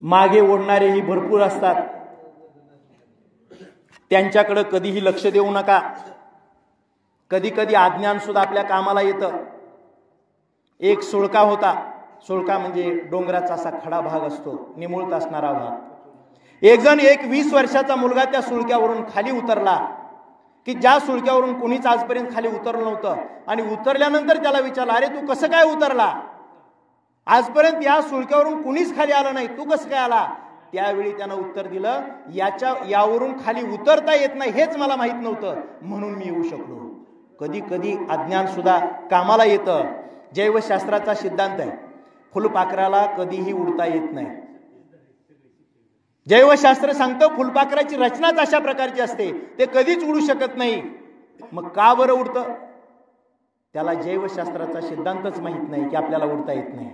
मागे ओढणारेही भरपूर असतात, त्यांच्याकडे कधीही लक्ष देऊ नका. कधी कधी अज्ञान सुद्धा आपल्या कामाला येतं. एक सुळका होता. सुळका म्हणजे डोंगराचा असा खडा भाग असतो, निमुळत असणारा भाग. एक जण 20 वर्षाचा मुलगा त्या सुळक्यावरून खाली उतरला की ज्या सुळक्यावरून कोणीच आजपर्यंत खाली उतरलं नव्हतं. आणि उतरल्यानंतर त्याला विचारलं, अरे तू कसं काय उतरला? आजपर्यंत या सुळक्यावरून कुणीच खाली आलं नाही, तू कसं काय आला? त्यावेळी त्यानं उत्तर दिलं, यावरून खाली उतरता येत नाही हेच मला माहित नव्हतं, म्हणून मी येऊ शकलो. कधी कधी अज्ञान सुद्धा कामाला येतं. जैवशास्त्राचा सिद्धांत आहे, फुलपाखराला कधीही उडता येत नाही. जैवशास्त्र सांगतं फुलपाखराची रचनाच अशा प्रकारची असते, ते कधीच उडू शकत नाही. मग का बरं उडतं? त्याला जैवशास्त्राचा सिद्धांतच माहित नाही की आपल्याला उडता येत नाही.